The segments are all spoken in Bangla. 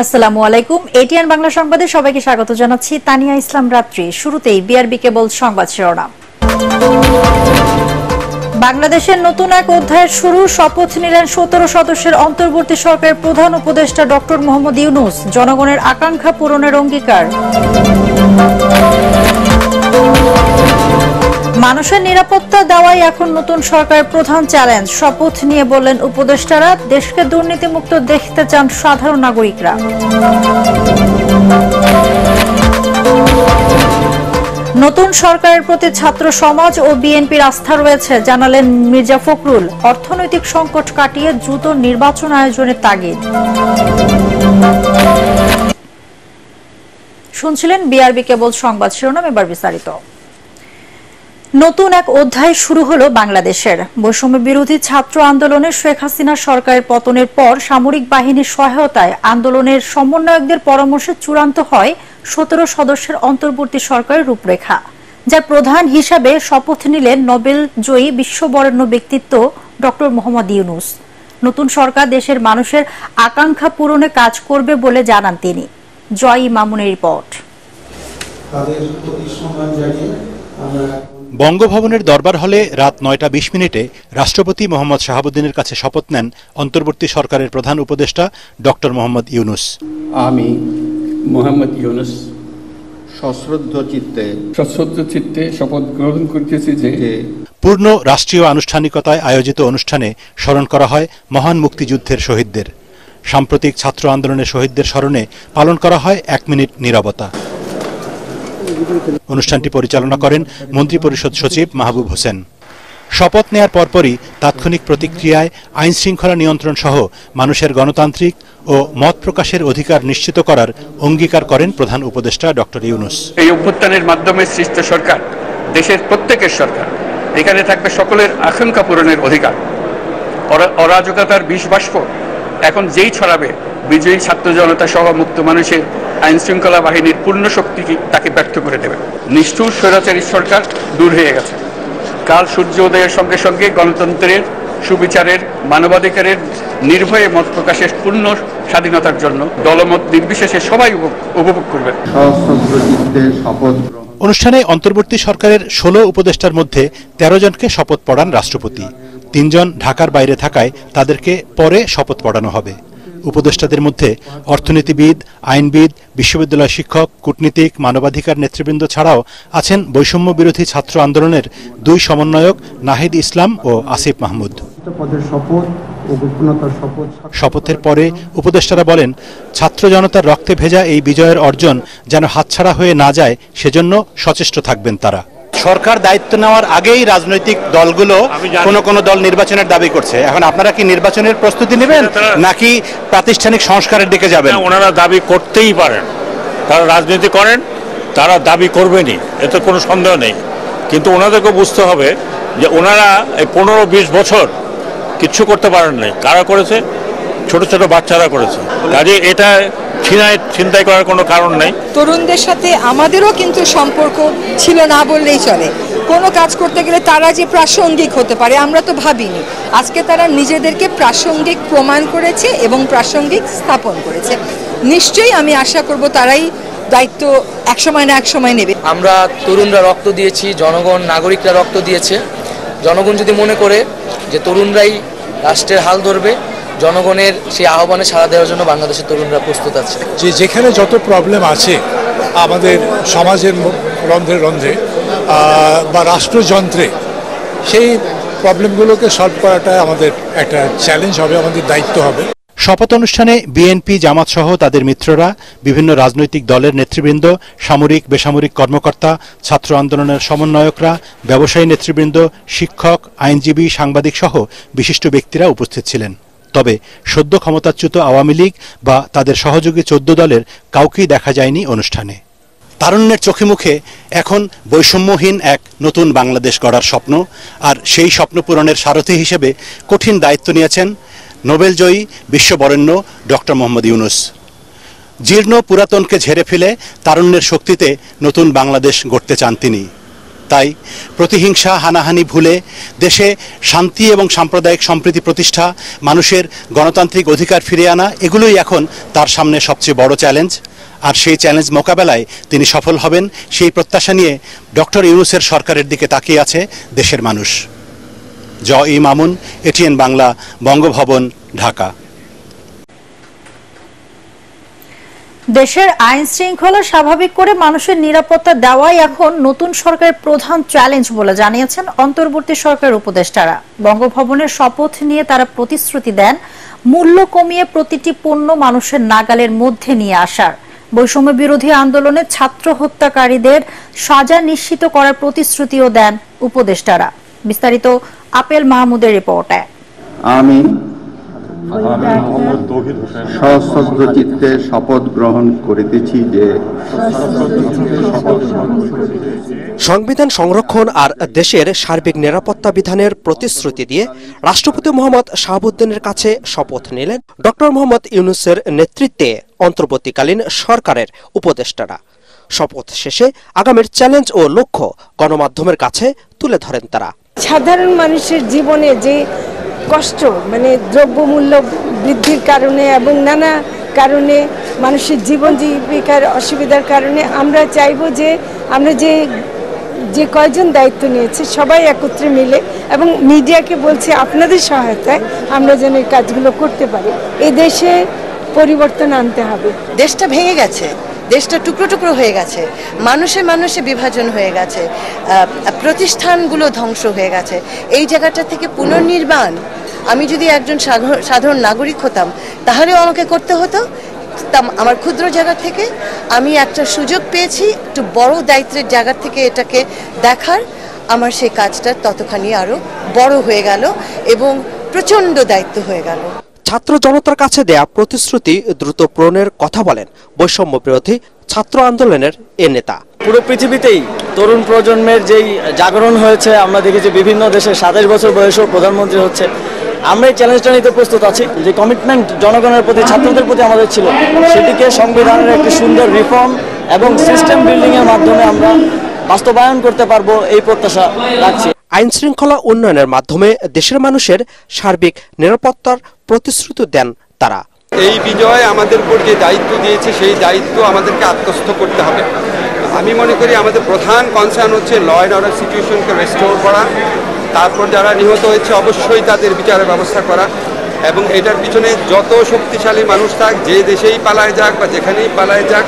আসসালামু আলাইকুম। এটিএন বাংলা সংবাদে সবাইকে স্বাগত জানাচ্ছি। তানিয়া ইসলাম রাত্রি। শুরুতেই বিআরবি কেবল সংবাদ শিরোনাম। বাংলাদেশের নতুন এক অধ্যায়ের শুরু, শপথ নিলেন 17 সদস্যের অন্তর্বর্তী সরকারের প্রধান উপদেষ্টা ডক্টর মোহাম্মদ ইউনূস। জনগণের আকাঙ্ক্ষা পূরণের অঙ্গীকার। মানুষের নিরাপত্তা দেওয়াই এখন নতুন সরকারের প্রধান চ্যালেঞ্জ, শপথ নিয়ে বললেন উপদেষ্টারা। দেশকে দুর্নীতিমুক্ত দেখতে চান সাধারণ নাগরিকরা। নতুন সরকারের প্রতি ছাত্র সমাজ ও বিএনপির আস্থা রয়েছে, জানালেন মির্জা ফখরুল। অর্থনৈতিক সংকট কাটিয়ে দ্রুত নির্বাচন আয়োজনের তাগিদ। শুনছিলেন বিআরবি কেবল সংবাদ শিরোনাম, এবার বিস্তারিত। নতুন এক অধ্যায় শুরু হলো বাংলাদেশের। বৈষম্য বিরোধী ছাত্র আন্দোলনে শেখ হাসিনা সরকারের পতনের পর সামরিক বাহিনীর সহায়তায় আন্দোলনের সমন্বয়কদের পরামর্শে চূড়ান্ত হয় 17 সদস্যের অন্তর্বর্তী সরকারের রূপরেখা, যার প্রধান হিসাবে শপথ নিলেন নোবেল জয়ী বিশ্ববরেণ্য ব্যক্তিত্ব ডক্টর মোহাম্মদ ইউনূস। নতুন সরকার দেশের মানুষের আকাঙ্ক্ষা পূরণে কাজ করবে বলে জানান তিনি। জয় মামুনের রিপোর্ট। বঙ্গভবনের দরবার হলে রাত 9:20 রাষ্ট্রপতি মোহাম্মদ শাহাবুদ্দিনের কাছে শপথ নেন অন্তর্বর্তী সরকারের প্রধান উপদেষ্টা ডক্টর মোহাম্মদ ইউনূস। আমি মোহাম্মদ ইউনূস সশ্রদ্ধ চিত্তে শপথ গ্রহণ করতেছি যে পূর্ণ রাষ্ট্রীয় আনুষ্ঠানিকতায় আয়োজিত অনুষ্ঠানে স্মরণ করা হয় মহান মুক্তিযুদ্ধের শহীদদের। সাম্প্রতিক ছাত্র আন্দোলনের শহীদদের স্মরণে পালন করা হয় 1 মিনিট নীরবতা। অনুষ্ঠানটি পরিচালনা করেন মন্ত্রিপরিষদ সচিব মাহবুব হোসেন। শপথ নেয়ার পরপরই তাৎক্ষণিক প্রতিক্রিয়ায় আইন শৃঙ্খলা নিয়ন্ত্রণ সহ মানুষের গণতান্ত্রিক ও মত প্রকাশের অধিকার নিশ্চিত করার অঙ্গীকার করেন প্রধান উপদেষ্টা ডক্টর ইউনূস। এই অভ্যুত্থানের মাধ্যমে সৃষ্ট সরকার দেশের প্রত্যেকের সরকার। এখানে থাকবে সকলের আকাঙ্ক্ষা পূরণের অধিকার। অরাজকতার বিষ বাষ্প এখন যেই ছড়াবে, বিজয়ী ছাত্র জনতা সহ মুক্ত মানুষের আইন শৃঙ্খলা বাহিনীর পূর্ণ শক্তি তাকে ব্যর্থ করে দেবে। নিষ্ঠুর স্বৈরাচারী সরকার দূর হয়ে গেছে। কাল সূর্য উদয়ের সঙ্গে সঙ্গে গণতন্ত্রের, সুবিচারের, মানবাধিকারের নির্ভয়ে মত প্রকাশের পূর্ণ স্বাধীনতার জন্য দলমত নির্বিশেষে সবাই উপভোগ করবেন। অনুষ্ঠানে অন্তর্বর্তী সরকারের 16 উপদেষ্টার মধ্যে 13 জনকে শপথ পড়ান রাষ্ট্রপতি। 3 জন ঢাকার বাইরে থাকায় তাদেরকে পরে শপথ পড়ানো হবে। উপদেষ্টাদের মধ্যে অর্থনীতিবিদ, আইনবিদ, বিশ্ববিদ্যালয় শিক্ষক, কূটনীতিক, মানবাধিকার নেতৃবৃন্দ ছাড়াও আছেন বৈষম্য বিরোধী ছাত্র আন্দোলনের 2 সমন্বয়ক নাহিদ ইসলাম ও আসিফ মাহমুদ। শপথের পরে উপদেষ্টারা বলেন, ছাত্র জনতার রক্তে ভেজা এই বিজয়ের অর্জন যেন হাতছাড়া হয়ে না যায়, সেজন্য সচেষ্ট থাকবেন তারা। সরকার দায়িত্ব নেওয়ার আগেই রাজনৈতিক দলগুলো কোনো দল নির্বাচনের দাবি করছে। এখন আপনারা কি নির্বাচনের প্রস্তুতি নেবেন নাকি প্রাতিষ্ঠানিক সংস্কারের দিকে যাবেন? ওনারা দাবি করতেই পারেন, তারা রাজনীতি করেন, তারা দাবি করবেনই, এতে কোনো সন্দেহ নেই। কিন্তু ওনাদেরকে বুঝতে হবে যে ওনারা এই 15-20 বছর কিচ্ছু করতে পারেন নাই। কারা করেছে? ছোট ছোট বাচ্চারা করেছে। কাজে এটা ছিনতাই করার কোনো কারণ নাই। তরুণদের সাথে আমাদেরও কিন্তু সম্পর্ক ছিল না বললেই চলে। কোনো কাজ করতে গেলে তারা যে প্রাসঙ্গিক হতে পারে আমরা তো ভাবিনি। আজকে তারা নিজেদেরকে প্রাসঙ্গিক প্রমাণ করেছে এবং প্রাসঙ্গিক স্থাপন করেছে। নিশ্চয়ই আমি আশা করব তারাই দায়িত্ব একসময় না একসময় নেবে। আমরা তরুণরা রক্ত দিয়েছি, জনগণ, নাগরিকরা রক্ত দিয়েছে। জনগণ যদি মনে করে যে তরুণরাই রাষ্ট্রের হাল ধরবে, জনগণের সেই আহ্বানে সাড়া দেওয়ার জন্য বাংলাদেশের তরুণরা প্রস্তুত আছে। যেখানে যত প্রবলেম আছে আমাদের সমাজের রন্ধ্রে রন্ধ্রে বা রাষ্ট্রযন্ত্রে, সেই প্রবলেমগুলোকে সলভ করাটা আমাদের একটা চ্যালেঞ্জ হবে, আমাদের দায়িত্ব হবে। শপথ অনুষ্ঠানে বিএনপি, জামাত সহ তাদের মিত্ররা, বিভিন্ন রাজনৈতিক দলের নেতৃবৃন্দ, সামরিক বেসামরিক কর্মকর্তা, ছাত্র আন্দোলনের সমন্বয়করা, ব্যবসায়ী নেতৃবৃন্দ, শিক্ষক, আইনজীবী, সাংবাদিক সহ বিশিষ্ট ব্যক্তিরা উপস্থিত ছিলেন। তবে সদ্য ক্ষমতাচ্যুত আওয়ামী লীগ বা তাদের সহযোগী 14 দলের কাউকেই দেখা যায়নি অনুষ্ঠানে। তারুণ্যের চোখে মুখে এখন বৈষম্যহীন এক নতুন বাংলাদেশ গড়ার স্বপ্ন, আর সেই স্বপ্ন পূরণের সারথি হিসেবে কঠিন দায়িত্ব নিয়েছেন নোবেলজয়ী বিশ্ববরেণ্য ডক্টর মোহাম্মদ ইউনূস। জীর্ণ পুরাতনকে ঝেড়ে ফেলে তারুণ্যের শক্তিতে নতুন বাংলাদেশ গড়তে চান তিনি। তাই প্রতিহিংসা হানাহানি ভুলে দেশে শান্তি এবং সাম্প্রদায়িক সম্প্রীতি প্রতিষ্ঠা, মানুষের গণতান্ত্রিক অধিকার ফিরিয়ে আনা, এগুলোই এখন তার সামনে সবচেয়ে বড় চ্যালেঞ্জ। আর সেই চ্যালেঞ্জ মোকাবেলায় তিনি সফল হবেন, সেই প্রত্যাশা নিয়ে ডক্টর ইউনূসের সরকারের দিকে তাকিয়ে আছে দেশের মানুষ। মামুন, এটিএন বাংলা, বঙ্গভবন, ঢাকা। দেশের আইন শৃঙ্খলা স্বাভাবিক করে মানুষের নিরাপত্তা দেওয়াই এখন নতুন সরকারের প্রধান চ্যালেঞ্জ বলে জানিয়েছেন অন্তর্বর্তী সরকারের উপদেষ্টারা। বঙ্গভবনের শপথ নিয়ে তারা প্রতিশ্রুতি দেন মূল্য কমিয়ে প্রতিটি পণ্য মানুষের নাগালের মধ্যে নিয়ে আসার, বৈষম্য বিরোধী আন্দোলনে ছাত্র হত্যাকারীদের সাজা নিশ্চিত করার প্রতিশ্রুতিও দেন উপদেষ্টারা। বিস্তারিত আপেল মাহমুদের রিপোর্টে। আমি সশ্রদ্ধ চিত্তে শপথ গ্রহণ করিতেছি যে সংবিধান সংরক্ষণ আর দেশের সার্বিক নিরাপত্তা বিধানের প্রতিশ্রুতি দিয়ে রাষ্ট্রপতি মোহাম্মদ শাহাবুদ্দিনের কাছে শপথ নিলেন ডক্টর মোহাম্মদ ইউনূসের নেতৃত্বে অন্তর্বর্তীকালীন সরকারের উপদেষ্টারা। শপথ শেষে আগামীর চ্যালেঞ্জ ও লক্ষ্য গণমাধ্যমের কাছে তুলে ধরেন তারা। সাধারণ মানুষের জীবনে যে কষ্ট, মানে দ্রব্যমূল্য বৃদ্ধির কারণে এবং নানা কারণে মানুষের জীবন জীবিকার অসুবিধার কারণে আমরা চাইব যে আমরা যে কয়জন দায়িত্ব নিয়েছে সবাই একত্রে মিলে, এবং মিডিয়াকে বলছে আপনাদের সহায়তায় আমরা যেন এই কাজগুলো করতে পারি। এই দেশে পরিবর্তন আনতে হবে। দেশটা ভেঙে গেছে, দেশটা টুকরো টুকরো হয়ে গেছে, মানুষে মানুষে বিভাজন হয়ে গেছে, প্রতিষ্ঠানগুলো ধ্বংস হয়ে গেছে। এই জায়গাটা থেকে পুনর্নির্মাণ আমি যদি একজন সাধারণ নাগরিক হতাম তাহলেও আমাকে করতে হতো। আমার ক্ষুদ্র জায়গা থেকে আমি একটা সুযোগ পেয়েছি একটু বড় দায়িত্বের জায়গা থেকে এটাকে দেখার, আমার সেই কাজটা ততখানি আরো বড় হয়ে গেল এবং প্রচন্ড দায়িত্ব হয়ে গেল। ছাত্র জনতার কাছে দেয়া প্রতিশ্রুতি দ্রুত পূরণের কথা বলেন বৈষম্য বিরোধী ছাত্র আন্দোলনের এ নেতা। পুরো পৃথিবীতেই তরুণ প্রজন্মের যেই জাগরণ হয়েছে, আমরা দেখেছি বিভিন্ন দেশে 27 বছর বয়সেও প্রধানমন্ত্রী হচ্ছে। আমরা এই চ্যালেঞ্জটা নিতে প্রস্তুত আছি। যে কমিটমেন্ট জনগণের প্রতি, ছাত্রদের প্রতি আমাদের ছিল, সেটিকে সংবিধানের একটি সুন্দর রিফর্ম এবং সিস্টেম বিল্ডিং এর মাধ্যমে আমরা বাস্তবায়ন করতে পারবো এই প্রত্যাশা রাখছি। আইন শৃঙ্খলা উন্নয়নের মাধ্যমে দেশের মানুষের সার্বিক নিরাপত্তার প্রতিশ্রুতি দেন তারা। এই বিজয় আমাদের উপর যে দায়িত্ব দিয়েছে সেই দায়িত্ব আমাদেরকে আত্মস্থ করতে হবে। আমি মনে করি আমাদের প্রধান কনসার্ন হচ্ছে ল অ্যান্ড অর্ডার সিচুয়েশনকে রেস্টোর করা, তারপর যারা নিহত হয়েছে অবশ্যই তাদের বিচারের ব্যবস্থা করা, এবং এটার পিছনে যত শক্তিশালী মানুষ থাক, যে দেশেই পালায় যাক বা যেখানেই পালায় যাক,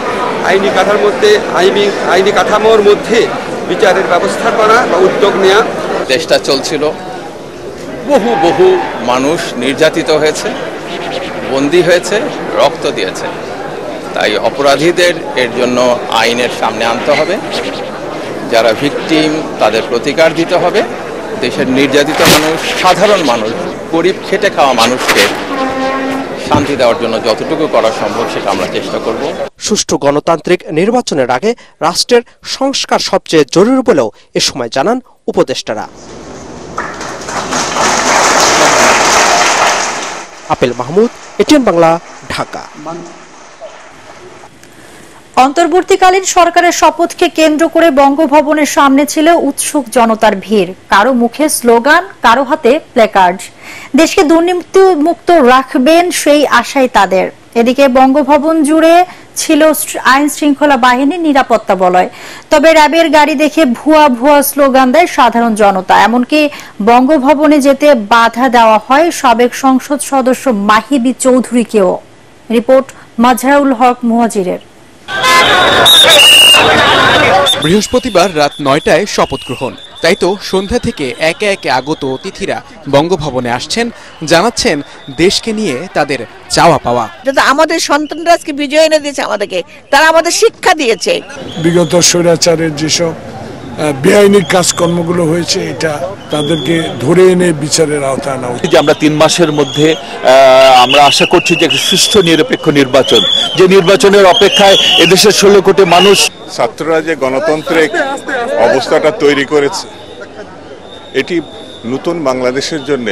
আইনি কাঠামোর মধ্যে বিচারের ব্যবস্থা করা বা উদ্যোগ নেওয়া। দেশটা চলছিল, বহু মানুষ নির্যাতিত হয়েছে, বন্দী হয়েছে, রক্ত দিয়েছে। তাই অপরাধীদের এর জন্য আইনের সামনে আনতে হবে, যারা ভিকটিম তাদের প্রতিকার দিতে হবে। দেশের নির্যাতিত মানুষ, সাধারণ মানুষ, গরিব খেটে খাওয়া মানুষকে শান্তি দেওয়ার জন্য যতটুকু করা সম্ভব সেটা আমরা চেষ্টা করব। সুষ্ঠু গণতান্ত্রিক নির্বাচনের আগে রাষ্ট্রের সংস্কার সবচেয়ে জরুরি বলেও এ সময় জানান উপদেষ্টারা। Apple Mahmud, ATN Bangla, Dhaka. অন্তর্বর্তীকালীন সরকারের শপথকে কেন্দ্র করে বঙ্গভবনের সামনে ছিল উৎসুক জনতার ভিড়। কারো মুখে স্লোগান, কারো হাতে প্ল্যাকার্ড। দেশকে দুর্নীতিমুক্ত রাখবেন সেই আশাই তাদের। এদিকে বঙ্গভবন জুড়ে ছিল আইন শৃঙ্খলা বাহিনীর নিরাপত্তা বলয়। তবে র্যাবের গাড়ি দেখে ভুয়া স্লোগান দেয় সাধারণ জনতা। এমনকি বঙ্গভবনে যেতে বাধা দেওয়া হয় সাবেক সংসদ সদস্য মাহিবী চৌধুরীকেও। রিপোর্ট মাজহারুল হক মুহাজিরের। বৃহস্পতিবার রাত 9টায় শপথ গ্রহণ। তাই তো সন্ধ্যা থেকে একে একে আগত অতিথিরা বঙ্গভবনে আসছেন, জানাচ্ছেন দেশকে নিয়ে তাদের চাওয়া পাওয়া। আমাদের সন্তানরা আজকে বিজয় এনে দিয়েছে আমাদেরকে, তারা আমাদের শিক্ষা দিয়েছে। বিগত স্বৈরাচারের যেসব বেআইনি কাজকর্মগুলো হয়েছে, এটা তাদেরকে ধরে এনে বিচারের আওতায় আনা উচিত। আমরা 3 মাসের মধ্যে আমরা আশা করছি যে একটা সুষ্ঠু নিরপেক্ষ নির্বাচন, যে নির্বাচনের অপেক্ষায় এদেশের 16 কোটি মানুষ। ছাত্ররা যে গণতান্ত্রিক অবস্থাটা তৈরি করেছে, এটি নতুন বাংলাদেশের জন্য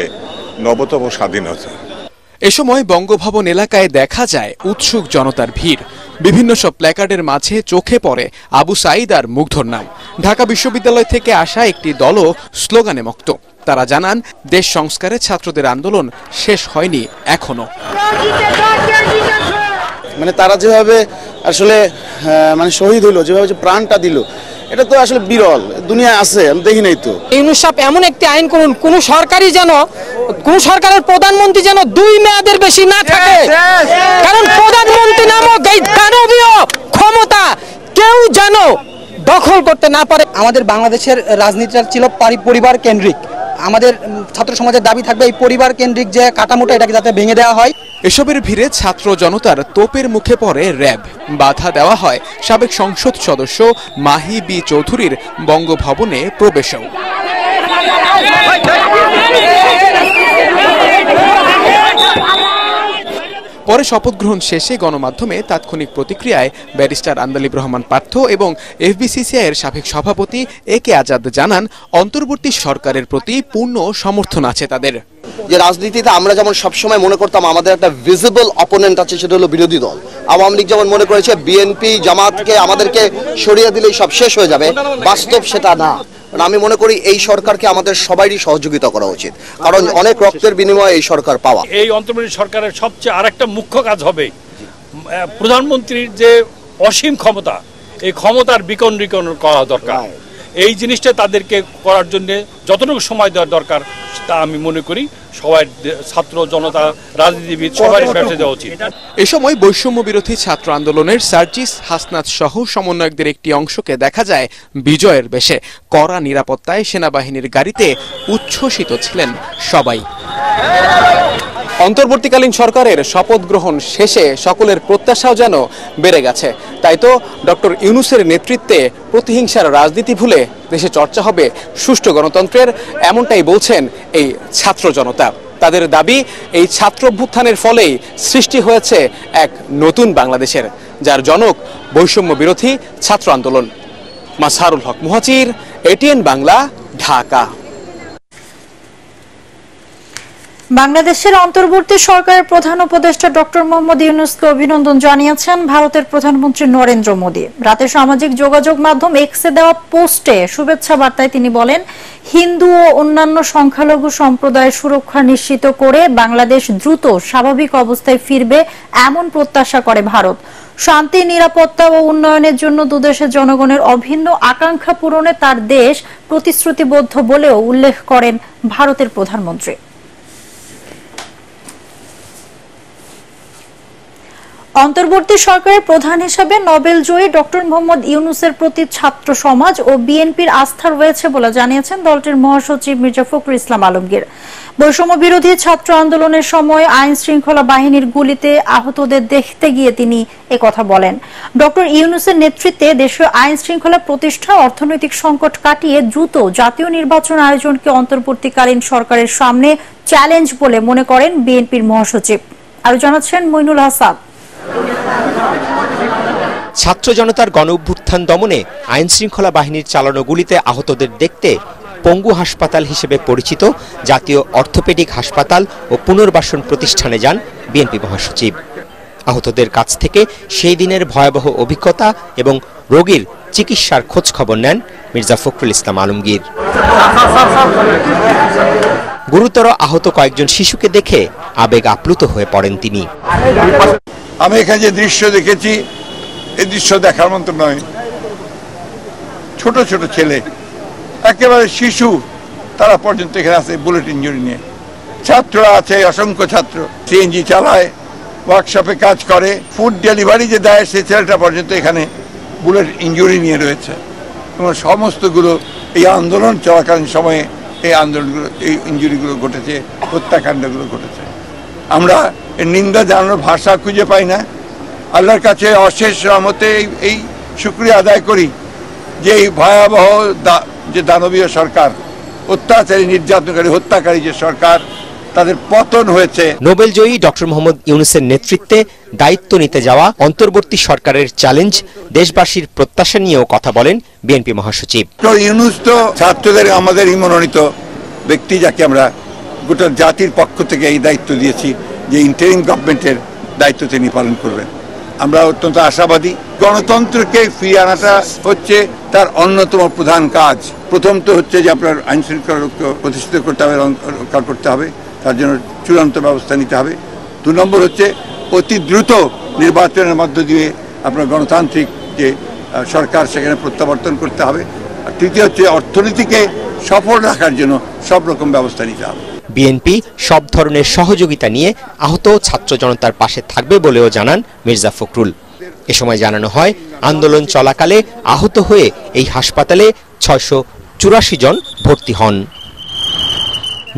নবতম স্বাধীনতা। এ সময় বঙ্গভবন এলাকায় দেখা যায় উৎসুক জনতার ভিড়। বিভিন্ন সব প্ল্যাকার্ডের মাঝে চোখে পড়ে আবু সাঈদ আর মুগ্ধর নাম। ঢাকা বিশ্ববিদ্যালয় থেকে আসা একটি দলও স্লোগানে মক্ত। তারা জানান, দেশ সংস্কারে ছাত্রদের আন্দোলন শেষ হয়নি এখনো। মানে তারা যেভাবে আসলে শহীদ হইলো, যেভাবে প্রাণটা দিল, এটা তো আসলে বিরল দুনিয়ায় আছে, আমি দেখি নাই তো। ইউনূস সাহেব এমন একটি আইন করুন, কোন সরকারের প্রধানমন্ত্রী যেন 2 মেয়াদের বেশি না থাকে, কারণ প্রধানমন্ত্রী নামক এই দানবীয় ক্ষমতা কেউ যেন দখল করতে না পারে। আমাদের বাংলাদেশের রাজনীতিটা ছিল পরিবার কেন্দ্রিক। আমাদের ছাত্র সমাজের দাবি থাকবে এই পরিবার কেন্দ্রিক যে কাঠামোটা, এটাকে যাতে ভেঙে দেওয়া হয়। এসবের ভিড়ে ছাত্র জনতার তোপের মুখে পড়ে র্যাব। বাধা দেওয়া হয় সাবেক সংসদ সদস্য মাহি বি চৌধুরীর বঙ্গভবনে প্রবেশেও। পরে শপথ গ্রহণ শেষে গণমাধ্যমে তাৎক্ষণিক প্রতিক্রিয়ায় ব্যারিস্টার আন্দালিব রহমান পার্থ এবং এফবিসিসিআইয়ের সাবেক সভাপতি একে আজাদ জানান, অন্তর্বর্তী সরকারের প্রতি পূর্ণ সমর্থন আছে তাদের। যে রাজনীতিতে আমরা যেমন সবসময় মনে করতাম আমাদের একটা ভিজিবল অপোনেন্ট আছে, সেটা হলো বিরোধী দল। আওয়ামী লীগ যেমন মনে করেছে বিএনপি জামাতকে আমাদেরকে সরিয়ে দিলেই সব শেষ হয়ে যাবে, বাস্তব সেটা না। আমি মনে করি এই সরকারকে আমাদের সবারই সহযোগিতা করা উচিত, কারণ অনেক রক্তের বিনিময়ে এই সরকার পাওয়া। এই অন্তর্বর্তী সরকারের সবচেয়ে আরেকটা মুখ্য কাজ হবে প্রধানমন্ত্রীর যে অসীম ক্ষমতা, এই ক্ষমতার বিকেন্দ্রীকরণ করা দরকার। এই জিনিসটা তাদেরকে করার জন্য যতটুকু সময় দেওয়ার দরকার তা আমি মনে করি সবাই, ছাত্র জনতা, রাজনীতিবিদ সবাই দেওয়া উচিত। এ সময় বৈষম্য বিরোধী ছাত্র আন্দোলনের সার্জিস হাসনাত সহ সমন্বয়কদের একটি অংশকে দেখা যায় বিজয়ের বেশে। কড়া নিরাপত্তায় সেনাবাহিনীর গাড়িতে উচ্ছ্বসিত ছিলেন সবাই। অন্তর্বর্তীকালীন সরকারের শপথ গ্রহণ শেষে সকলের প্রত্যাশাও যেন বেড়ে গেছে। তাই তো ডক্টর ইউনূসের নেতৃত্বে প্রতিহিংসার রাজনীতি ভুলে দেশে চর্চা হবে সুষ্ঠু গণতন্ত্রের, এমনটাই বলছেন এই ছাত্র জনতা। তাদের দাবি, এই ছাত্র অভ্যুত্থানের ফলেই সৃষ্টি হয়েছে এক নতুন বাংলাদেশের, যার জনক বৈষম্য বিরোধী ছাত্র আন্দোলন। মাজহারুল হক মুহাজির, এটিএন বাংলা, ঢাকা। বাংলাদেশের অন্তর্বর্তী সরকারের প্রধান উপদেষ্টা ডক্টর মোহাম্মদ ইউনূসকে অভিনন্দন জানিয়েছেন ভারতের প্রধানমন্ত্রী নরেন্দ্র মোদী। রাতে সামাজিক যোগাযোগ মাধ্যম এক্সে দেওয়া পোস্টে শুভেচ্ছা বার্তায় তিনি বলেন, হিন্দু ও অন্যান্য সংখ্যালঘু সম্প্রদায়ের সুরক্ষা নিশ্চিত করে বাংলাদেশ দ্রুত স্বাভাবিক অবস্থায় ফিরবে এমন প্রত্যাশা করে ভারত। শান্তি, নিরাপত্তা ও উন্নয়নের জন্য দুদেশের জনগণের অভিন্ন আকাঙ্ক্ষা পূরণে তার দেশ প্রতিশ্রুতিবদ্ধ বলেও উল্লেখ করেন ভারতের প্রধানমন্ত্রী। অন্তর্বর্তী সরকারের প্রধান হিসেবে নোবেলজয়ী ডক্টর মোহাম্মদ ইউনূসের প্রতি ছাত্র সমাজ ও বিএনপির আস্থা রয়েছে বলে জানিয়েছেন দলটির মহাসচিব মির্জা ফখরুল ইসলাম আলমগীর। বৈষম্য বিরোধী ছাত্র আন্দোলনের সময় আইন শৃঙ্খলা বাহিনীর গুলিতে আহতদের দেখতে গিয়ে তিনি একথা বলেন। ডক্টর ইউনূসের নেতৃত্বে দেশীয় আইন শৃঙ্খলা প্রতিষ্ঠা, অর্থনৈতিক সংকট কাটিয়ে দ্রুত জাতীয় নির্বাচন আয়োজনকে অন্তর্বর্তীকালীন সরকারের সামনে চ্যালেঞ্জ বলে মনে করেন বিএনপির মহাসচিব। আরো জানাচ্ছেন মইনুল হাসান। ছাত্র জনতার গণঅভ্যুত্থান দমনে আইন শৃঙ্খলা বাহিনীর চালানো গুলিতে আহতদের দেখতে পঙ্গু হাসপাতাল হিসেবে পরিচিত জাতীয় অর্থোপেডিক হাসপাতাল ও পুনর্বাসন প্রতিষ্ঠানে যান বিএনপি মহাসচিব। আহতদের কাছ থেকে সেই দিনের ভয়াবহ অভিজ্ঞতা এবং রোগীর চিকিৎসার খোঁজ খবর নেন মির্জা ফখরুল ইসলাম আলমগীর। গুরুতর আহত কয়েকজন শিশুকে দেখে আবেগ আপ্লুত হয়ে পড়েন তিনি। আমি এখানে যে দৃশ্য দেখেছি, এই দৃশ্য দেখার মতো নয়। ছোট ছোট ছেলে, একেবারে শিশু, তারা পর্যন্ত এখানে আছে বুলেট ইঞ্জুরি নিয়ে। ছাত্ররা আছে, অসংখ্য ছাত্র সিএনজি চালায়, ওয়ার্কশপে কাজ করে, ফুড ডেলিভারি যে দেয় সেই ছেলেটা পর্যন্ত এখানে বুলেট ইঞ্জুরি নিয়ে রয়েছে। এবং সমস্তগুলো এই আন্দোলন চলাকালীন সময়ে এই আন্দোলনগুলো, এই ইঞ্জুরিগুলো ঘটেছে, হত্যাকাণ্ডগুলো ঘটেছে। আমরা এর নিন্দা জানানোর ভাষা খুঁজে পাই না। আল্লাহর কাছে অশেষ রহমতে এই শুকরিয়া আদায় করি যে এই ভয়াবহ যে দানবীয় সরকার, অত্যাচারী, নির্যাতনকারী, হত্যাকারী যে সরকার, তাদের পতন হয়েছে। নোবেলজয়ী ডক্টর মোহাম্মদ ইউনূসের নেতৃত্বে দায়িত্ব নিতে যাওয়া অন্তর্বর্তী সরকারের চ্যালেঞ্জ, দেশবাসীর প্রত্যাশা নিয়েও কথা বলেন বিএনপি মহাসচিব। ইউনূস তো ছাত্রদের আমাদেরই মনোনীত ব্যক্তি, যাকে আমরা গোটা জাতির পক্ষ থেকে এই দায়িত্ব দিয়েছি। যে ইন্টারিম গভর্নমেন্টের দায়িত্ব তিনি পালন করবেন। আমরা অত্যন্ত আশাবাদী। গণতন্ত্রকে ফিরিয়ে আনাটা হচ্ছে তার অন্যতম প্রধান কাজ। প্রথম তো হচ্ছে যে আপনার আইন শৃঙ্খলা প্রতিষ্ঠিত করতে হবে, রক্ষা করতে হবে, তার জন্য চূড়ান্ত ব্যবস্থা নিতে হবে। 2 নম্বর হচ্ছে অতি দ্রুত নির্বাচনের মধ্য দিয়ে আপনার গণতান্ত্রিক যে সরকার সেখানে প্রত্যাবর্তন করতে হবে। আর তৃতীয় হচ্ছে অর্থনীতিকে সফল রাখার জন্য সব রকম ব্যবস্থা নিতে হবে। বিএনপি সব ধরনের সহযোগিতা নিয়ে আহত ছাত্র জনতার পাশে থাকবে বলেও জানান মির্জা ফখরুল। এ সময় জানানো হয় আন্দোলন চলাকালে আহত হয়ে এই হাসপাতালে 684 জন ভর্তি হন।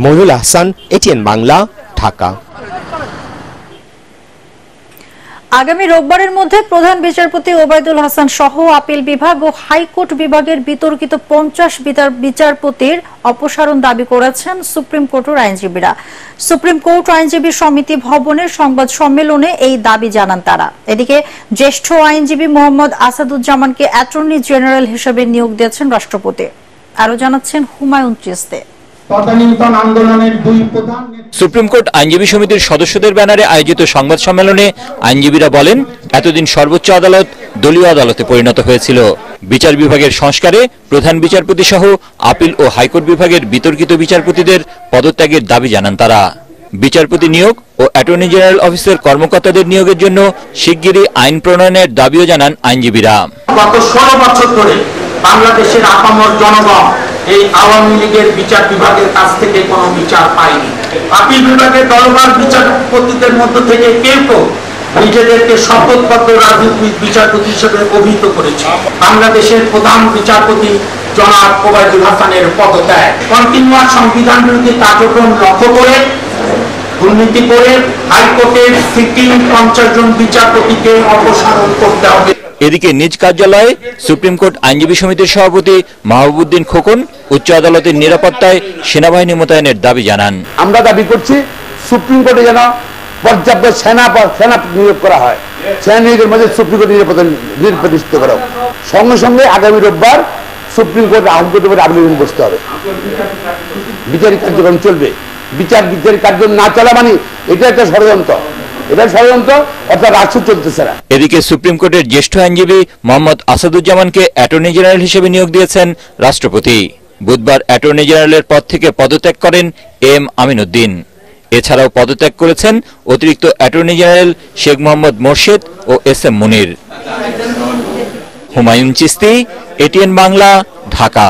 মইনুল আহসান, এটিএন বাংলা, ঢাকা। আগামী রোববারের মধ্যে প্রধান বিচারপতি ওবায়দুল হাসান সহ আপিল বিভাগ ও হাইকোর্ট বিভাগের বিতর্কিত 50 বিচারপতির অপসারণ দাবি করেছেন সুপ্রিম কোর্টের আইনজীবীরা। সুপ্রিম কোর্ট আইনজীবী সমিতি ভবনের সংবাদ সম্মেলনে এই দাবি জানান তারা। এদিকে জ্যেষ্ঠ আইনজীবী মোহাম্মদ আসাদুজ্জামানকে অ্যাটর্নি জেনারেল হিসেবে নিয়োগ দিয়েছেন রাষ্ট্রপতি। আরো জানাচ্ছেন হুমায়ুন চিস্তি। সুপ্রিম কোর্ট আইনজীবী সমিতির সদস্যদের ব্যানারে আয়োজিত সংবাদ সম্মেলনে আইনজীবীরা বলেন, এতদিন সর্বোচ্চ আদালত দলীয় আদালতে পরিণত হয়েছিল। বিচার বিভাগের সংস্কারে প্রধান বিচারপতি সহ আপিল ও হাইকোর্ট বিভাগের বিতর্কিত বিচারপতিদের পদত্যাগের দাবি জানান তারা। বিচারপতি নিয়োগ ও অ্যাটর্নি জেনারেল অফিসের কর্মকর্তাদের নিয়োগের জন্য শিগগিরই আইন প্রণয়নের দাবিও জানান আইনজীবীরা। গত 16 বছর ধরে বাংলাদেশের আপামর জনগণ এই আওয়ামী লীগের বিচার বিভাগের কাছ থেকে কোনো বিচার পায়নি। আপিল বিভাগের দলবার বিচারপতিদের মধ্য থেকে কেউ কেউ নিজেদেরকে শপথপত্র রাজনৈতিক বিচারপতি হিসেবে অভিহিত করেছে। বাংলাদেশের প্রধান বিচারপতি জনাব ওবায়দুল হাসানের পদত্যাগ, কন্টিনিউয়াস সংবিধান বিরোধী কার্যক্রম লক্ষ্য করে দুর্নীতি করে হাইকোর্টের সিটিং 50 জন বিচারপতিকে অপসারণ করতে হবে। এদিকে নিজ কার্যালয়ে সুপ্রিম কোর্ট আইনজীবী সমিতির সভাপতি মাহবুবউদ্দিন খোকন উচ্চ আদালতের নিরাপত্তায় সেনাবাহিনী মোতায়েনের দাবি জানান। আমরা দাবি করছি সুপ্রিম কোর্টে যেন পর্যাপ্ত সেনা নিয়োগ করা হয়। সেনা নিয়োগের মধ্যে সুপ্রিম কোর্ট নির্বাচিত করা হোক। সঙ্গে সঙ্গে আগামী রোববার সুপ্রিম কোর্ট আহ্বান করতে পারে আবেদন বসতে হবে। বিচারিক কার্যক্রম চলবে। বিচারিক কার্যক্রম না চলা মানে এটা একটা ষড়যন্ত্র। অর্থাৎ রাষ্ট্র চলতেছে না। এদিকে সুপ্রিম কোর্টের জ্যেষ্ঠ আইনজীবী মোহাম্মদ আসাদুজ্জামানকে অ্যাটর্নি জেনারেল হিসেবে নিয়োগ দিয়েছেন রাষ্ট্রপতি। বুধবার অ্যাটর্নি জেনারেলের পদ থেকে পদত্যাগ করেন এম আমিনউদ্দিন। এছাড়াও পদত্যাগ করেছেন অতিরিক্ত অ্যাটর্নি জেনারেল শেখ মোহাম্মদ মোর্শেদ ও এস.এম. মুনির। হুমায়ুন চিস্তি, এটিএন বাংলা, ঢাকা।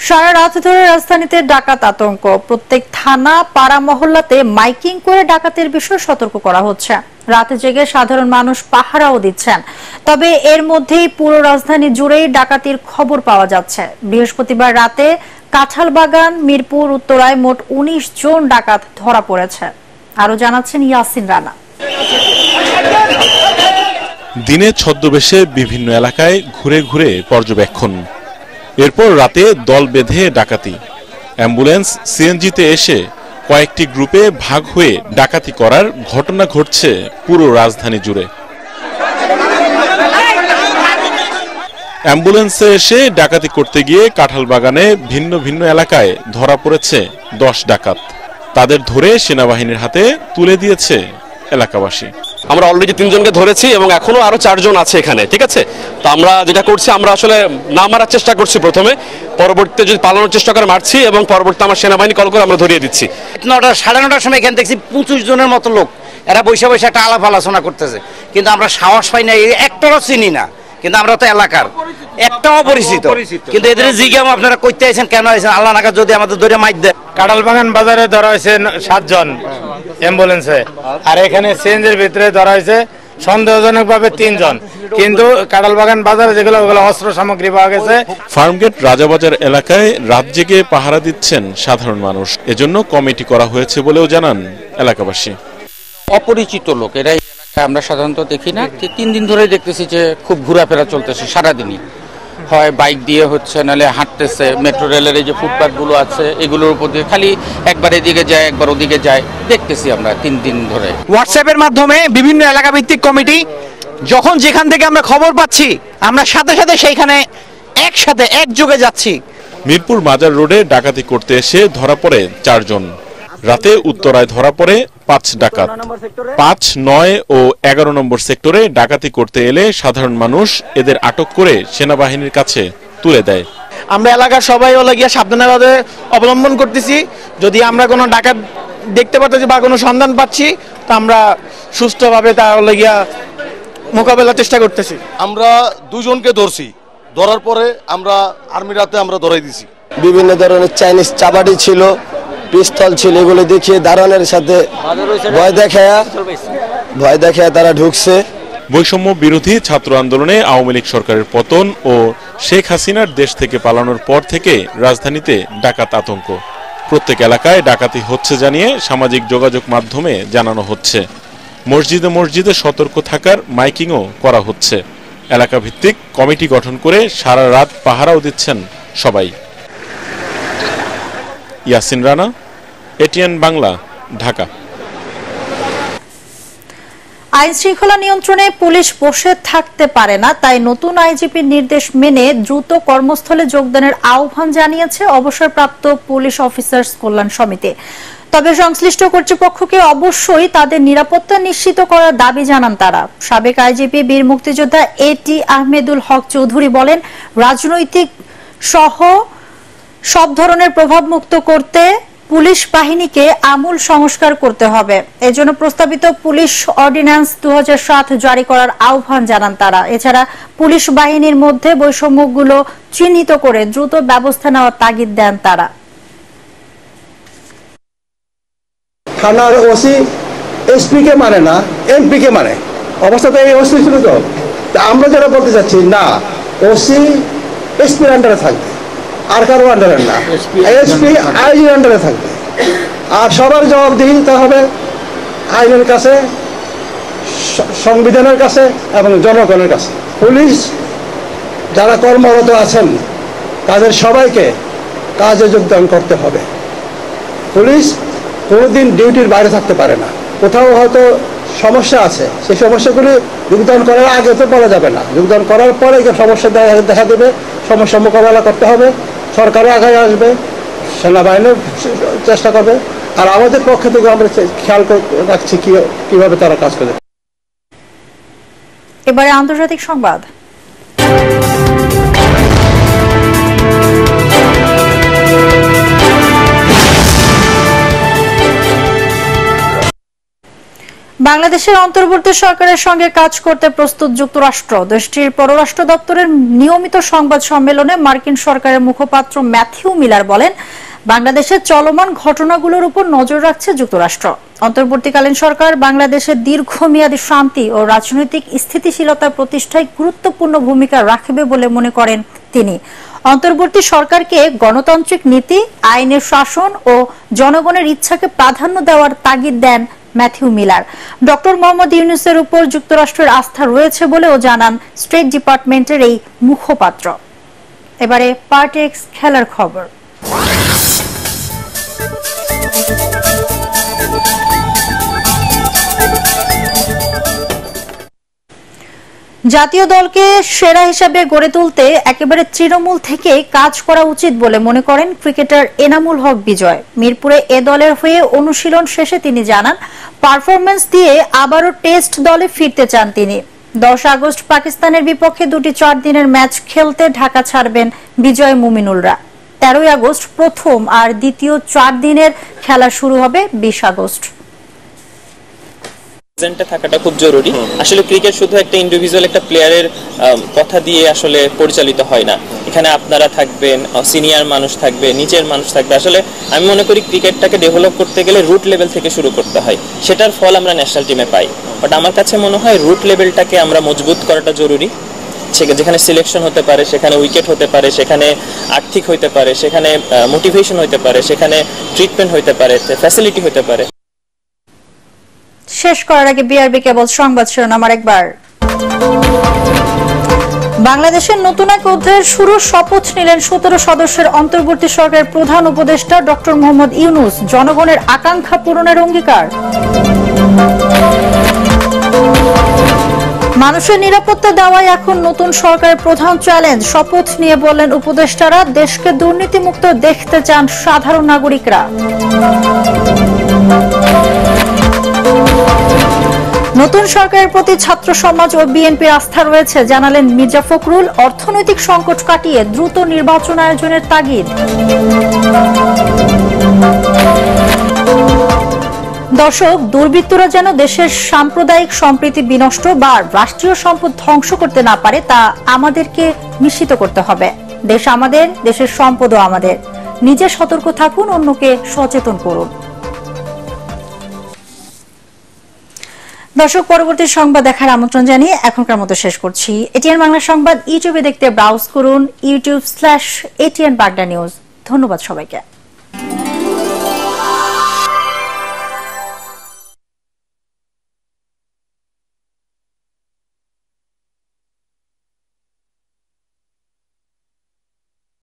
সারা রাত ধরে রাজধানীতে ডাকাত আতঙ্ক। প্রত্যেক থানা, পাড়া, মহল্লাতে মাইকিং করে ডাকাতের বিষয়ে সতর্ক করা হচ্ছে। রাতে জেগে সাধারণ মানুষ পাহারাও দিচ্ছেন। তবে এর মধ্যেই পুরো রাজধানী জুড়েই ডাকাতির খবর পাওয়া যাচ্ছে। বৃহস্পতিবার রাতে কাঁঠালবাগান, মিরপুর, উত্তরায় মোট 19 জন ডাকাত ধরা পড়েছে। আরো জানাচ্ছেন ইয়াসিন রানা। দিনে ছদ্মবেশে বিভিন্ন এলাকায় ঘুরে ঘুরে পর্যবেক্ষণ, এরপর রাতে দল বেঁধে ডাকাতি। অ্যাম্বুলেন্স, সিএনজিতে এসে কয়েকটি গ্রুপে ভাগ হয়ে ডাকাতি করার ঘটনা ঘটছে পুরো রাজধানী জুড়ে। অ্যাম্বুলেন্সে এসে ডাকাতি করতে গিয়ে কাঁঠালবাগানে ভিন্ন ভিন্ন এলাকায় ধরা পড়েছে 10 ডাকাত। তাদের ধরে সেনাবাহিনীর হাতে তুলে দিয়েছে এলাকাবাসী। আমরা অলরেডি 3 জনকে ধরেছি এবং এখনো আরো 4 জন আছে এখানে। ঠিক আছে, তো আমরা যেটা করছি, আমরা আসলে না মারার চেষ্টা করছি প্রথমে, পরবর্তীতে যদি পালানোর চেষ্টা করে মারছি এবং পরবর্তীতে আমার সেনাবাহিনী কল করে আমরা ধরিয়ে দিচ্ছি। 9টা, 9:30টার সময় এখানে দেখছি 25 জনের মতো লোক, এরা বসে বসে একটা আলাপ আলোচনা করতেছে। কিন্তু আমরা সাহস পাই না, একটাও চিনি না, কিন্তু আমরা তো এলাকার, একটাও পরিচিত। কিন্তু এদের জিজ্ঞাসা আপনারা কইতে আছেন, কেন আছেন, আল্লাহ নাকা যদি আমাদের ধরে মাইর দেয়। কাঁঠালবাগান বাজারে ধরা হয়েছে 7 জন অ্যাম্বুলেন্সে, আর এখানে সিএনজির ভিতরে ধরা হয়েছে সন্দেহজনক ভাবে 3 জন। কিন্তু কাঁঠালবাগান বাজারে যেগুলো অস্ত্র সামগ্রী পাওয়া গেছে। ফার্মগেট, রাজাবাজার এলাকায় রাত জেগে পাহারা দিচ্ছেন সাধারণ মানুষ। এজন্য কমিটি করা হয়েছে বলেও জানান এলাকাবাসী। অপরিচিত লোক এরা আমরা সাধারণত দেখি না। 3 দিন ধরে দেখতেছি যে খুব ঘোরাফেরা চলতেছে সারাদিনই, হয় বাইক দিয়ে হচ্ছে, নাহলে হাঁটতেছে। মেট্রো রেলের এই যে ফুটপাথগুলো আছে এগুলোর উপর দিয়ে খালি একবার এদিকে যায় একবার ওদিকে যায়, দেখতেছি আমরা 3 দিন ধরে। হোয়াটসঅ্যাপের মাধ্যমে বিভিন্ন এলাকা ভিত্তিক কমিটি যখন যেখান থেকে আমরা খবর পাচ্ছি, আমরা সাথে সাথে সেইখানে একসাথে একযোগে যাচ্ছি। মিরপুর মাজার রোডে ডাকাতি করতে এসে ধরা পড়ে 4 জন। রাতে উত্তরায় ধরা পড়ে 5 ডাকাত 5, 9 ও 11 নম্বর সেক্টরে ডাকাতি করতে এলে সাধারণ মানুষ এদের আটক করে সেনাবাহিনীর কাছে তুলে দেয়। আমরা এলাকার সবাই গিয়া সাবধানতা অবলম্বন করতেছি। যদি আমরা কোনো ডাকাত দেখতে পাচ্ছি বা কোনো সন্ধান পাচ্ছি তো আমরা সুস্থভাবে তাহলে গিয়া মোকাবেলার চেষ্টা করতেছি। আমরা 2 জনকে ধরছি, ধরার পরে আমরা আর্মির হাতে আমরা ধরাই দিছি। বিভিন্ন ধরনের চাইনিজ চাবাটি ছিল, পিস্তল ছিল, এগুলো দেখিয়ে দারোয়ানের সাথে ভয় দেখায় তারা ঢুকছে। বৈষম্য বিরোধী ছাত্র আন্দোলনে আওয়ামী লীগ সরকারের পতন ও শেখ হাসিনার দেশ থেকে পালানোর পর থেকে রাজধানীতে ডাকাত আতঙ্ক। প্রত্যেক এলাকায় ডাকাতি হচ্ছে জানিয়ে সামাজিক যোগাযোগ মাধ্যমে জানানো হচ্ছে। মসজিদে মসজিদে সতর্ক থাকার মাইকিংও করা হচ্ছে। এলাকা ভিত্তিক কমিটি গঠন করে সারা রাত পাহারাও দিচ্ছেন সবাই। ইয়াসিন রানা, এটিএন বাংলা, ঢাকা। আইন শৃঙ্খলা নিয়ন্ত্রণে পুলিশ বসে থাকতে পারে না, তাই নতুন আইজিপির নির্দেশ মেনে দ্রুত কর্মস্থলে যোগদানের আহ্বান জানিয়েছে অবসরপ্রাপ্ত পুলিশ অফিসার্স কল্যাণ সমিতি। তবে সংশ্লিষ্ট কর্তৃপক্ষকে অবশ্যই তাদের নিরাপত্তা নিশ্চিত করার দাবি জানান তারা। সাবেক আইজিপি বীর মুক্তিযোদ্ধা এটি আহমেদুল হক চৌধুরী বলেন, রাজনৈতিক সহ সব ধরনের প্রভাব মুক্ত করতে পুলিশ বাহিনীকে আমূল সংস্কার করতে হবে। এজন্য প্রস্তাবিত পুলিশ অর্ডিন্যান্স 2007 জারি করার আহ্বান জানান তারা। এছাড়া পুলিশ বাহিনীর মধ্যে বৈষম্যগুলো চিহ্নিত করে দ্রুত ব্যবস্থা নেওয়ার তাগিদ দেন তারা। থানার ওসি এসপি কে মানে না, এমপি কে মানে। অবস্থা তো এই অবস্থা ছিল। তো আমরা যেটা বলতে চাচ্ছি, না, ওসি এসপির আন্ডারে থাকবে, আর কারো আন্ডারে না। এসপি আইজির আন্ডারে থাকবে, আর সবার জবাবদিহিতা হবে আইনের কাছে, সংবিধানের কাছে এবং জনগণের কাছে। পুলিশ যারা কর্মরত আছেন তাদের সবাইকে কাজে যোগদান করতে হবে। পুলিশ কোনোদিন ডিউটির বাইরে থাকতে পারে না। কোথাও হয়তো সমস্যা আছে, সেই সমস্যাগুলি যোগদান করার আগে তো বলা যাবে না, যোগদান করার পরে সমস্যা দেখা দেবে, সমস্যা মোকাবেলা করতে হবে। সরকারও আগে আসবে, সেনাবাহিনীও চেষ্টা করবে, আর আমাদের পক্ষ থেকে আমরা খেয়াল রাখছি কিভাবে তারা কাজ করে। এবারে আন্তর্জাতিক সংবাদ। বাংলাদেশের অন্তর্বর্তী সরকারের সঙ্গে কাজ করতে প্রস্তুত যুক্তরাষ্ট্র। দেশটির পররাষ্ট্র দপ্তরের নিয়মিত সংবাদ সম্মেলনে মার্কিন সরকারের মুখপাত্র ম্যাথিউ মিলার বলেন, বাংলাদেশের চলমান ঘটনাগুলোর উপর নজর রাখছে যুক্তরাষ্ট্র। অন্তর্বর্তীকালীন সরকার বাংলাদেশের দীর্ঘমেয়াদী শান্তি ও রাজনৈতিক স্থিতিশীলতা প্রতিষ্ঠায় গুরুত্বপূর্ণ ভূমিকা রাখবে বলে মনে করেন তিনি। অন্তর্বর্তী সরকারকে গণতান্ত্রিক নীতি, আইনের শাসন ও জনগণের ইচ্ছাকে প্রাধান্য দেওয়ার তাগিদ দেন ম্যাথিউ মিলার। ডক্টর মোহাম্মদ ইউনূসের উপর যুক্তরাষ্ট্রের আস্থা রয়েছে বলেও জানান স্টেট ডিপার্টমেন্টের এই মুখপাত্র। এবারে পার্টেক্স খেলার খবর। জাতীয় দলকে সেরা হিসাবে গড়ে তুলতে একেবারে তৃণমূল থেকে কাজ করা উচিত বলে মনে করেন ক্রিকেটার এনামুল হক বিজয়। মিরপুরে এ দলের হয়ে অনুশীলন শেষে তিনি জানান, পারফরম্যান্স দিয়ে আবারও টেস্ট দলে ফিরতে চান তিনি। 10 আগস্ট পাকিস্তানের বিপক্ষে 2টি 4 দিনের ম্যাচ খেলতে ঢাকা ছাড়বেন বিজয় মুমিনুলরা। 13 আগস্ট প্রথম আর দ্বিতীয় 4 দিনের খেলা শুরু হবে 20 আগস্ট। প্রেজেন্টে থাকাটা খুব জরুরি। আসলে ক্রিকেট শুধু একটা ইন্ডিভিজুয়াল একটা প্লেয়ারের কথা দিয়ে আসলে পরিচালিত হয় না। এখানে আপনারা থাকবেন, সিনিয়র মানুষ থাকবে, নিচের মানুষ থাকবে। আসলে আমি মনে করি ক্রিকেটটাকে ডেভেলপ করতে গেলে রুট লেভেল থেকে শুরু করতে হয়। সেটার ফল আমরা ন্যাশনাল টিমে পাই। বাট আমার কাছে মনে হয় রুট লেভেলটাকে আমরা মজবুত করাটা জরুরি। যেখানে সিলেকশন হতে পারে, সেখানে উইকেট হতে পারে, সেখানে আর্থিক হতে পারে, সেখানে মোটিভেশন হতে পারে, সেখানে ট্রিটমেন্ট হতে পারে, ফ্যাসিলিটি হতে পারে। শেষ করার আগে বিআরবি কেবল সংবাদ শিরোনাম আরেকবার। বাংলাদেশের নতুন এক অধ্যায়ের শুরুর শপথ নিলেন 17 সদস্যের অন্তর্বর্তী সরকারের প্রধান উপদেষ্টা ডক্টর মোহাম্মদ ইউনূস। জনগণের আকাঙ্ক্ষা পূরণের অঙ্গীকার। মানুষের নিরাপত্তা দেওয়াই এখন নতুন সরকারের প্রধান চ্যালেঞ্জ। শপথ নিয়ে বললেন উপদেষ্টারা, দেশকে দুর্নীতিমুক্ত দেখতে চান সাধারণ নাগরিকরা। নতুন সরকারের প্রতি ছাত্র সমাজ ও বিএনপির আস্থা রয়েছে জানালেন মির্জা ফখরুল। অর্থনৈতিক সংকট কাটিয়ে দ্রুত নির্বাচন আয়োজনের তাগিদ। দর্শক, দুর্বৃত্তরা যেন দেশের সাম্প্রদায়িক সম্প্রীতি বিনষ্ট বা রাষ্ট্রীয় সম্পদ ধ্বংস করতে না পারে তা আমাদেরকে নিশ্চিত করতে হবে। দেশ আমাদের, দেশের সম্পদও আমাদের। নিজে সতর্ক থাকুন, অন্যকে সচেতন করুন। দর্শক, পরবর্তী সংবাদ দেখার আমন্ত্রণ জানিয়ে এখনকার মতো শেষ করছি। এটিএন বাংলা সংবাদ ইউটিউবে দেখতে ব্রাউজ করুন youtube.com/ATN Bagda News। ধন্যবাদ সবাইকে।